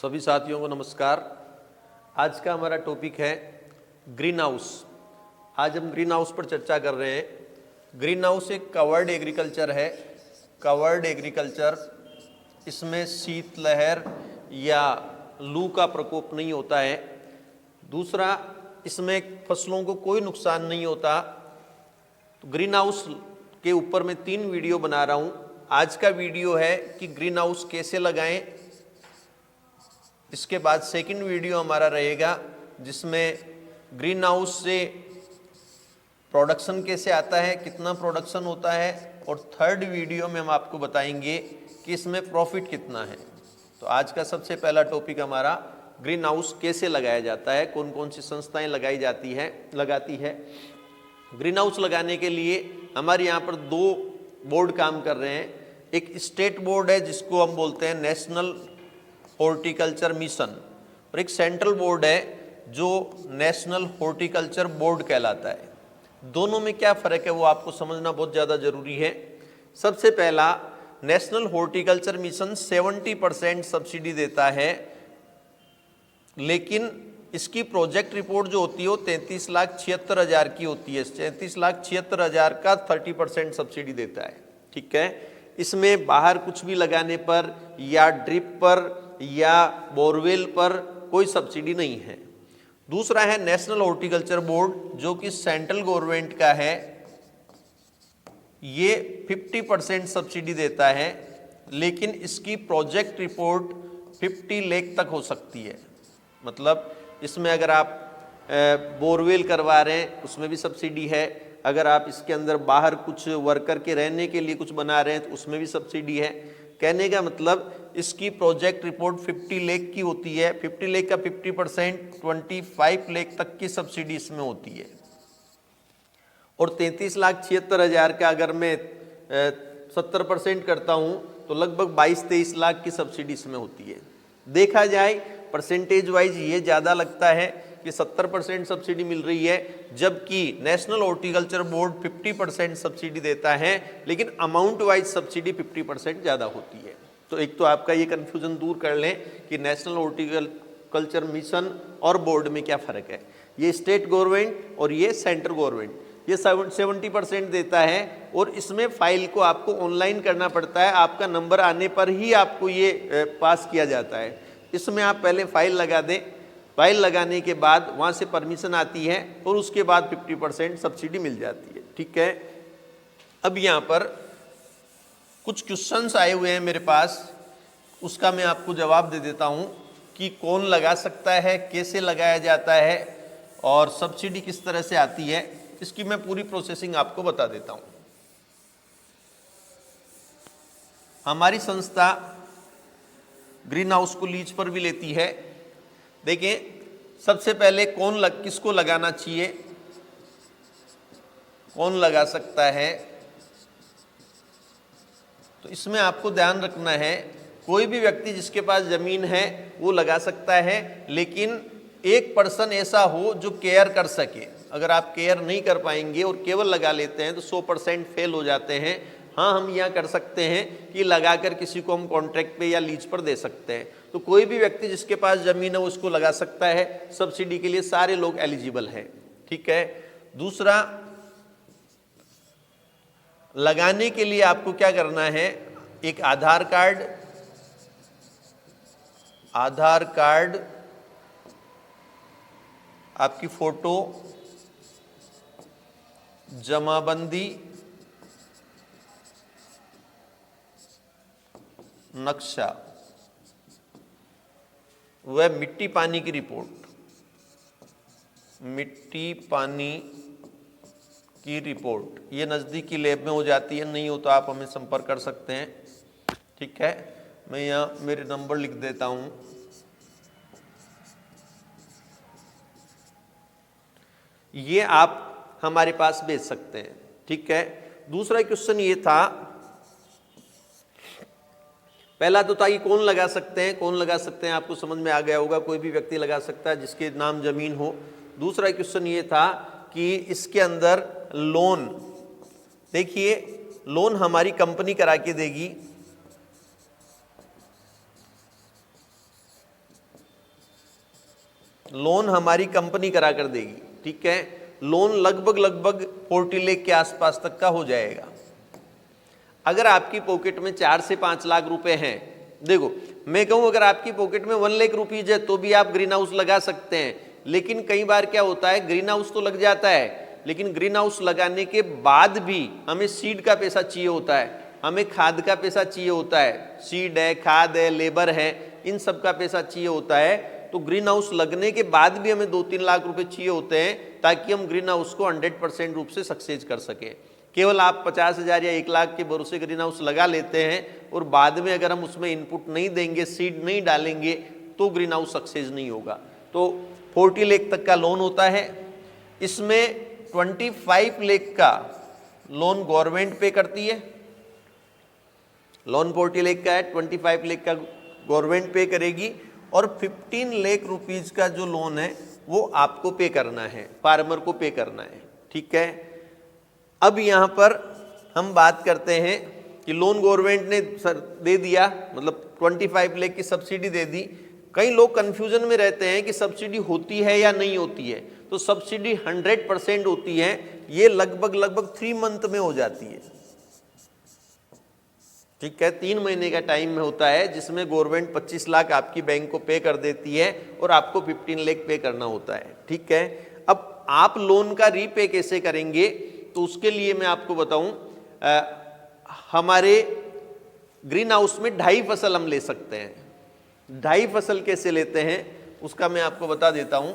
सभी साथियों को नमस्कार। आज का हमारा टॉपिक है ग्रीन हाउस। आज हम ग्रीन हाउस पर चर्चा कर रहे हैं। ग्रीन हाउस एक कवर्ड एग्रीकल्चर है। कवर्ड एग्रीकल्चर, इसमें शीतलहर या लू का प्रकोप नहीं होता है। दूसरा, इसमें फसलों को कोई नुकसान नहीं होता। तो ग्रीन हाउस के ऊपर मैं 3 वीडियो बना रहा हूँ। आज का वीडियो है कि ग्रीन हाउस कैसे लगाएं। इसके बाद सेकंड वीडियो हमारा रहेगा जिसमें ग्रीन हाउस से प्रोडक्शन कैसे आता है, कितना प्रोडक्शन होता है, और थर्ड वीडियो में हम आपको बताएंगे कि इसमें प्रॉफिट कितना है। तो आज का सबसे पहला टॉपिक हमारा ग्रीन हाउस कैसे लगाया जाता है, कौन कौन सी संस्थाएं लगाती है। ग्रीन हाउस लगाने के लिए हमारे यहाँ पर 2 बोर्ड काम कर रहे हैं। एक स्टेट बोर्ड है जिसको हम बोलते हैं नेशनल हॉर्टिकल्चर मिशन, और एक सेंट्रल बोर्ड है जो नेशनल हॉर्टिकल्चर बोर्ड कहलाता है। दोनों में क्या फ़र्क है वो आपको समझना बहुत ज़्यादा ज़रूरी है। सबसे पहला, नेशनल हॉर्टिकल्चर मिशन 70% सब्सिडी देता है, लेकिन इसकी प्रोजेक्ट रिपोर्ट जो होती है वो 33,76,000 की होती है। 33,76,000 का 30% सब्सिडी देता है। ठीक है, इसमें बाहर कुछ भी लगाने पर या ड्रिप पर या बोरवेल पर कोई सब्सिडी नहीं है। दूसरा है नेशनल हॉर्टिकल्चर बोर्ड जो कि सेंट्रल गवर्नमेंट का है। ये 50% सब्सिडी देता है, लेकिन इसकी प्रोजेक्ट रिपोर्ट 50 लाख तक हो सकती है। मतलब इसमें अगर आप बोरवेल करवा रहे हैं उसमें भी सब्सिडी है। अगर आप इसके अंदर बाहर कुछ वर्कर के रहने के लिए कुछ बना रहे हैं तो उसमें भी सब्सिडी है। कहने का मतलब इसकी प्रोजेक्ट रिपोर्ट 50 लाख की होती है। 50 लाख का 50% 25 लाख तक की सब्सिडी इसमें होती है। और 33,76,000 का अगर मैं 70% करता हूं तो लगभग 22-23 लाख की सब्सिडी इसमें होती है। देखा जाए परसेंटेज वाइज ये ज़्यादा लगता है कि 70% सब्सिडी मिल रही है, जबकि नेशनल हॉर्टिकल्चर बोर्ड 50% सब्सिडी देता है, लेकिन अमाउंट वाइज सब्सिडी 50% ज़्यादा होती है। तो एक तो आपका ये कन्फ्यूज़न दूर कर लें कि नेशनल हॉर्टिकल्चर मिशन और बोर्ड में क्या फ़र्क है। ये स्टेट गवर्नमेंट और ये सेंट्रल गवर्नमेंट, ये 70% देता है, और इसमें फाइल को आपको ऑनलाइन करना पड़ता है। आपका नंबर आने पर ही आपको ये पास किया जाता है। इसमें आप पहले फाइल लगा दें, फाइल लगाने के बाद वहाँ से परमिशन आती है और उसके बाद 50% सब्सिडी मिल जाती है। ठीक है, अब यहाँ पर कुछ क्वेश्चंस आए हुए हैं मेरे पास, उसका मैं आपको जवाब दे देता हूँ कि कौन लगा सकता है, कैसे लगाया जाता है और सब्सिडी किस तरह से आती है। इसकी मैं पूरी प्रोसेसिंग आपको बता देता हूँ। हमारी संस्था ग्रीन हाउस को लीज पर भी लेती है। देखिए, सबसे पहले किसको लगाना चाहिए, कौन लगा सकता है, तो इसमें आपको ध्यान रखना है कोई भी व्यक्ति जिसके पास जमीन है वो लगा सकता है, लेकिन एक पर्सन ऐसा हो जो केयर कर सके। अगर आप केयर नहीं कर पाएंगे और केवल लगा लेते हैं तो 100% फेल हो जाते हैं। हाँ, हम यहाँ कर सकते हैं कि लगाकर किसी को हम कॉन्ट्रैक्ट पे या लीज पर दे सकते हैं। तो कोई भी व्यक्ति जिसके पास जमीन है वो उसको लगा सकता है। सब्सिडी के लिए सारे लोग एलिजिबल हैं। ठीक है, दूसरा, लगाने के लिए आपको क्या करना है, एक आधार कार्ड, आपकी फोटो, जमाबंदी, नक्शा, वह मिट्टी पानी की रिपोर्ट, ये नज़दीकी लैब में हो जाती है। नहीं हो तो आप हमें संपर्क कर सकते हैं। ठीक है, मैं यहाँ मेरे नंबर लिख देता हूँ। ये आप हमारे पास भेज सकते हैं। ठीक है, दूसरा क्वेश्चन ये था, पहला तो था कि कौन लगा सकते हैं, आपको समझ में आ गया होगा, कोई भी व्यक्ति लगा सकता है जिसके नाम जमीन हो। दूसरा क्वेश्चन ये था कि इसके अंदर लोन, देखिए लोन हमारी कंपनी करा के देगी। लोन हमारी कंपनी करा कर देगी, ठीक है। लोन लगभग 40 लाख के आसपास तक का हो जाएगा। अगर आपकी पॉकेट में 4 से 5 लाख रुपए हैं, देखो मैं कहूं अगर आपकी पॉकेट में 1 लाख रुपीज है तो भी आप ग्रीन हाउस लगा सकते हैं। लेकिन कई बार क्या होता है, ग्रीन हाउस तो लग जाता है, लेकिन ग्रीन हाउस लगाने के बाद भी हमें सीड का पैसा चाहिए होता है, हमें खाद का पैसा चाहिए होता है, सीड है, खाद है, लेबर है, इन सब का पैसा चाहिए होता है। तो ग्रीन हाउस लगने के बाद भी हमें 2-3 लाख रुपए चाहिए होते हैं ताकि हम ग्रीन हाउस को 100% रूप से सक्सेस कर सके। केवल आप 50,000 या 1 लाख के भरोसे ग्रीन हाउस लगा लेते हैं और बाद में अगर हम उसमें इनपुट नहीं देंगे, सीड नहीं डालेंगे, तो ग्रीन हाउस सक्सेस नहीं होगा। तो 40 लाख तक का लोन होता है। इसमें 25 लाख का लोन गवर्नमेंट पे करती है। लोन 40 लाख का है, 25 लाख का गवर्नमेंट पे करेगी और 15 लाख रुपीज का जो लोन है वो आपको पे करना है, फार्मर को पे करना है, ठीक है। अब यहाँ पर हम बात करते हैं कि लोन गवर्नमेंट ने दे दिया, मतलब 25 लाख की सब्सिडी दे दी। कई लोग कंफ्यूजन में रहते हैं कि सब्सिडी होती है या नहीं होती है। तो सब्सिडी 100% होती है, ये लगभग 3 मंथ में हो जाती है, ठीक है। 3 महीने का टाइम में होता है जिसमें गवर्नमेंट 25 लाख आपकी बैंक को पे कर देती है और आपको 15 लाख पे करना होता है, ठीक है। अब आप लोन का रीपे कैसे करेंगे, तो उसके लिए मैं आपको बताऊं, हमारे ग्रीन हाउस में 2.5 फसल हम ले सकते हैं। 2.5 फसल कैसे लेते हैं उसका मैं आपको बता देता हूं।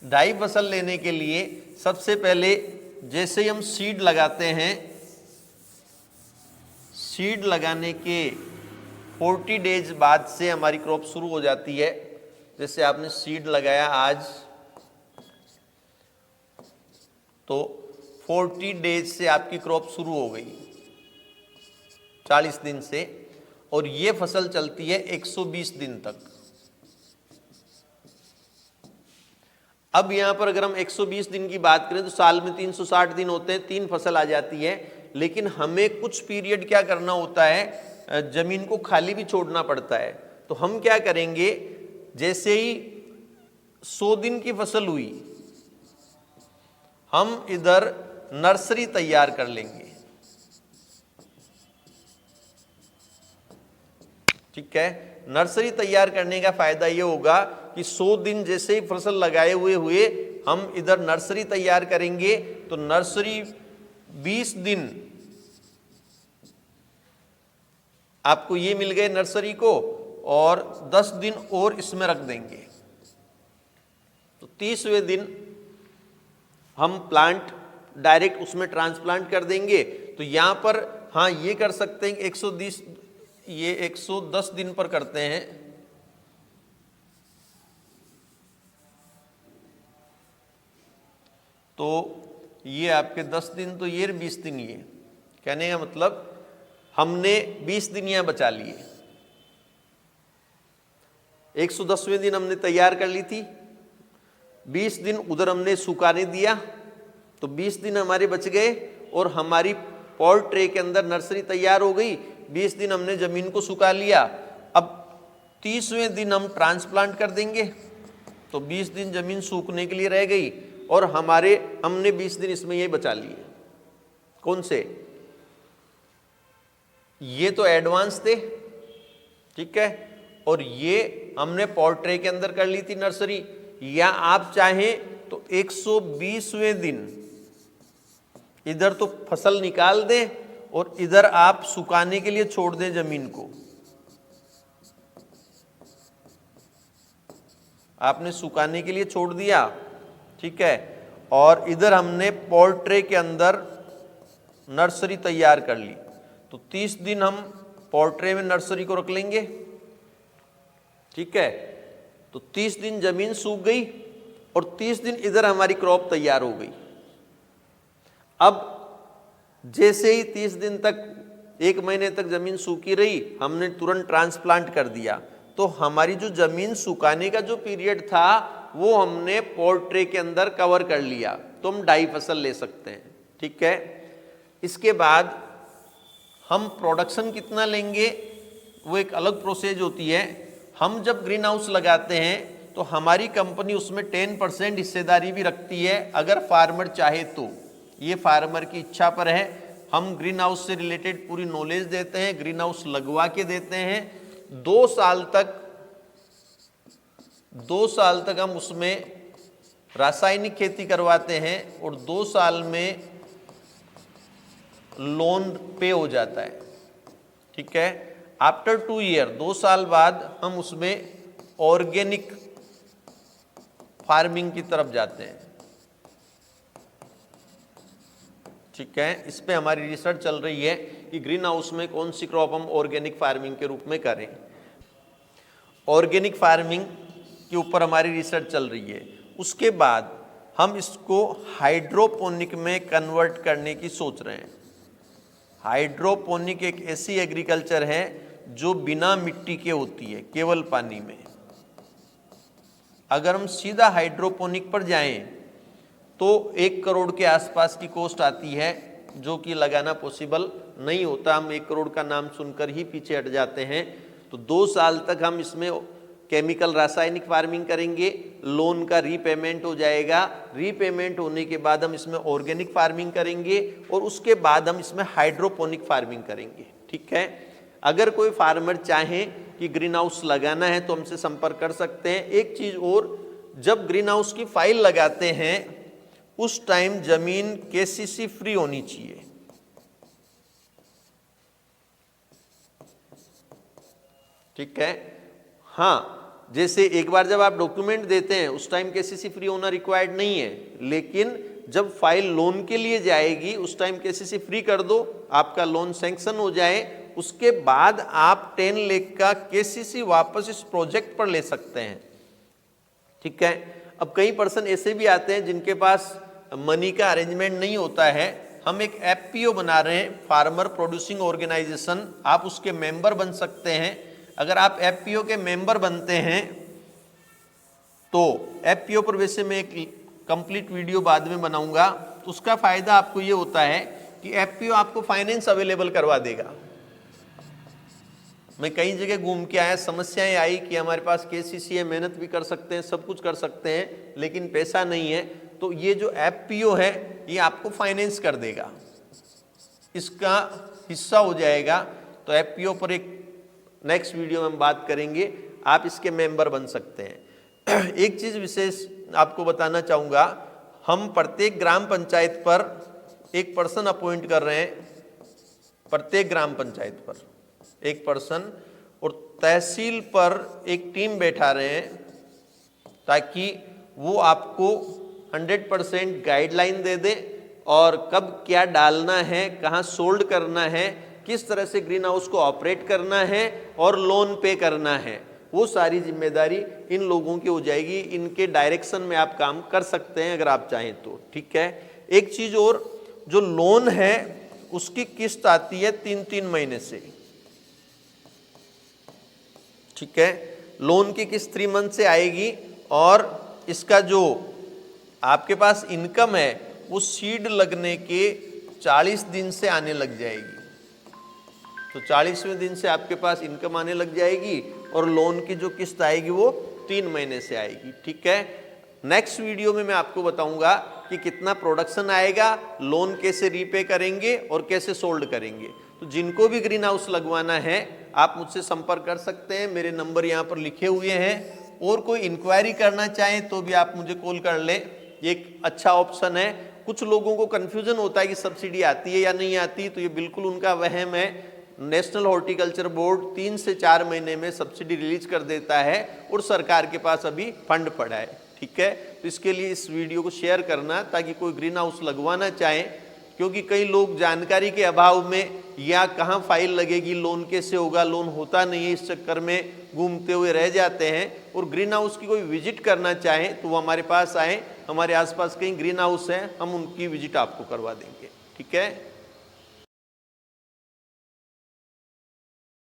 ढाई फसल लेने के लिए सबसे पहले जैसे ही हम सीड लगाते हैं, सीड लगाने के 40 डेज बाद से हमारी क्रॉप शुरू हो जाती है। जैसे आपने सीड लगाया आज, तो 40 डेज से आपकी क्रॉप शुरू हो गई, 40 दिन से, और ये फसल चलती है 120 दिन तक। अब यहां पर अगर हम 120 दिन की बात करें तो साल में 360 दिन होते हैं, 3 फसल आ जाती है। लेकिन हमें कुछ पीरियड क्या करना होता है, जमीन को खाली भी छोड़ना पड़ता है। तो हम क्या करेंगे, जैसे ही 100 दिन की फसल हुई, हम इधर नर्सरी तैयार कर लेंगे, ठीक है। नर्सरी तैयार करने का फायदा ये होगा कि 100 दिन जैसे ही फसल लगाए हुए हम इधर नर्सरी तैयार करेंगे, तो नर्सरी 20 दिन आपको ये मिल गए नर्सरी को, और 10 दिन और इसमें रख देंगे, तो 30वें दिन हम प्लांट डायरेक्ट उसमें ट्रांसप्लांट कर देंगे। तो यहां पर हाँ ये कर सकते हैं, 110 दिन पर करते हैं। तो ये आपके 10 दिन, तो ये 20 दिन, ये कहने का मतलब हमने 20 दिन यहां बचा लिए। 110वें दिन हमने तैयार कर ली थी, 20 दिन उधर हमने सुखाने दिया, तो 20 दिन हमारे बच गए और हमारी पॉट ट्रे के अंदर नर्सरी तैयार हो गई। 20 दिन हमने जमीन को सुखा लिया। अब 30वें दिन हम ट्रांसप्लांट कर देंगे, तो 20 दिन जमीन सूखने के लिए रह गई और हमने 20 दिन इसमें ये बचा लिए। कौन से? ये तो एडवांस थे, ठीक है, और ये हमने पॉट ट्रे के अंदर कर ली थी नर्सरी। या आप चाहें तो 120वें दिन इधर तो फसल निकाल दें और इधर आप सुखाने के लिए छोड़ दें जमीन को। आपने सुखाने के लिए छोड़ दिया, ठीक है, और इधर हमने पॉट ट्रे के अंदर नर्सरी तैयार कर ली। तो 30 दिन हम पॉट ट्रे में नर्सरी को रख लेंगे, ठीक है। तो 30 दिन जमीन सूख गई और 30 दिन इधर हमारी क्रॉप तैयार हो गई। अब जैसे ही 30 दिन तक, 1 महीने तक जमीन सूखी रही, हमने तुरंत ट्रांसप्लांट कर दिया, तो हमारी जो जमीन सुखाने का जो पीरियड था वो हमने पॉट ट्रे के अंदर कवर कर लिया। तो हम 2.5 फसल ले सकते हैं, ठीक है। इसके बाद हम प्रोडक्शन कितना लेंगे वो एक अलग प्रोसेस होती है। हम जब ग्रीन हाउस लगाते हैं तो हमारी कंपनी उसमें 10% हिस्सेदारी भी रखती है अगर फार्मर चाहे तो। ये फार्मर की इच्छा पर है। हम ग्रीन हाउस से रिलेटेड पूरी नॉलेज देते हैं, ग्रीन हाउस लगवा के देते हैं। 2 साल तक हम उसमें रासायनिक खेती करवाते हैं और 2 साल में लोन पे हो जाता है। ठीक है, आफ्टर 2 ईयर 2 साल बाद हम उसमें ऑर्गेनिक फार्मिंग की तरफ जाते हैं। ठीक है, इस पे हमारी रिसर्च चल रही है कि ग्रीन हाउस में कौन सी क्रॉप हम ऑर्गेनिक फार्मिंग के रूप में करें। ऑर्गेनिक फार्मिंग के ऊपर हमारी रिसर्च चल रही है। उसके बाद हम इसको हाइड्रोपोनिक में कन्वर्ट करने की सोच रहे हैं। हाइड्रोपोनिक एक ऐसी एग्रीकल्चर है जो बिना मिट्टी के होती है, केवल पानी में। अगर हम सीधा हाइड्रोपोनिक पर जाएं तो 1 करोड़ के आसपास की कॉस्ट आती है, जो कि लगाना पॉसिबल नहीं होता। हम 1 करोड़ का नाम सुनकर ही पीछे हट जाते हैं। तो 2 साल तक हम इसमें केमिकल रासायनिक फार्मिंग करेंगे, लोन का रीपेमेंट हो जाएगा। रीपेमेंट होने के बाद हम इसमें ऑर्गेनिक फार्मिंग करेंगे और उसके बाद हम इसमें हाइड्रोपोनिक फार्मिंग करेंगे। ठीक है, अगर कोई फार्मर चाहे कि ग्रीन हाउस लगाना है तो हमसे संपर्क कर सकते हैं। एक चीज और, जब ग्रीन हाउस की फाइल लगाते हैं उस टाइम जमीन केसीसी फ्री होनी चाहिए। ठीक है, हाँ, जैसे एक बार जब आप डॉक्यूमेंट देते हैं उस टाइम केसीसी फ्री होना रिक्वायर्ड नहीं है, लेकिन जब फाइल लोन के लिए जाएगी उस टाइम केसीसी फ्री कर दो, आपका लोन सैंक्शन हो जाए, उसके बाद आप 10 लाख का केसीसी वापस इस प्रोजेक्ट पर ले सकते हैं। ठीक है, अब कई पर्सन ऐसे भी आते हैं जिनके पास मनी का अरेंजमेंट नहीं होता है। हम एक एफपीओ बना रहे हैं, फार्मर प्रोड्यूसिंग ऑर्गेनाइजेशन, आप उसके मेंबर बन सकते हैं। अगर आप एफपीओ के मेंबर बनते हैं तो एफपीओ पर वैसे मैं एक कंप्लीट वीडियो बाद में बनाऊंगा। उसका फायदा आपको ये होता है कि एफपीओ आपको फाइनेंस अवेलेबल करवा देगा। मैं कई जगह घूम के आया, समस्याएं आई कि हमारे पास केसीसी है, मेहनत भी कर सकते हैं, सब कुछ कर सकते हैं, लेकिन पैसा नहीं है। तो ये जो एफपीओ है ये आपको फाइनेंस कर देगा, इसका हिस्सा हो जाएगा। तो एफपीओ पर एक नेक्स्ट वीडियो में हम बात करेंगे, आप इसके मेंबर बन सकते हैं। एक चीज विशेष आपको बताना चाहूंगा, हम प्रत्येक ग्राम पंचायत पर एक पर्सन अपॉइंट कर रहे हैं, प्रत्येक ग्राम पंचायत पर एक पर्सन, और तहसील पर एक टीम बैठा रहे हैं ताकि वो आपको 100% गाइडलाइन दे दे और कब क्या डालना है, कहाँ सोल्ड करना है, किस तरह से ग्रीन हाउस को ऑपरेट करना है और लोन पे करना है, वो सारी जिम्मेदारी इन लोगों की हो जाएगी। इनके डायरेक्शन में आप काम कर सकते हैं अगर आप चाहें तो। ठीक है, एक चीज और, जो लोन है उसकी किस्त आती है 3-3 महीने से। ठीक है, लोन की किस्त 3 मंथ से आएगी और इसका जो आपके पास इनकम है वो सीड लगने के 40 दिन से आने लग जाएगी। तो 40वें दिन से आपके पास इनकम आने लग जाएगी और लोन की जो किस्त आएगी वो 3 महीने से आएगी। ठीक है, नेक्स्ट वीडियो में मैं आपको बताऊंगा कि कितना प्रोडक्शन आएगा, लोन कैसे रीपे करेंगे और कैसे सोल्ड करेंगे। तो जिनको भी ग्रीन हाउस लगवाना है आप मुझसे संपर्क कर सकते हैं, मेरे नंबर यहाँ पर लिखे हुए हैं। और कोई इंक्वायरी करना चाहें तो भी आप मुझे कॉल कर लें, ये एक अच्छा ऑप्शन है। कुछ लोगों को कन्फ्यूजन होता है कि सब्सिडी आती है या नहीं आती, तो ये बिल्कुल उनका वहम है। नेशनल हॉर्टिकल्चर बोर्ड 3 से 4 महीने में सब्सिडी रिलीज कर देता है और सरकार के पास अभी फंड पड़ा है। ठीक है, तो इसके लिए इस वीडियो को शेयर करना ताकि कोई ग्रीन हाउस लगवाना चाहे, क्योंकि कई लोग जानकारी के अभाव में या कहाँ फाइल लगेगी, लोन कैसे होगा, लोन होता नहीं है, इस चक्कर में घूमते हुए रह जाते हैं। और ग्रीन हाउस की कोई विजिट करना चाहे तो वो हमारे पास आए, हमारे आसपास कई ग्रीन हाउस हैं, हम उनकी विजिट आपको करवा देंगे। ठीक है।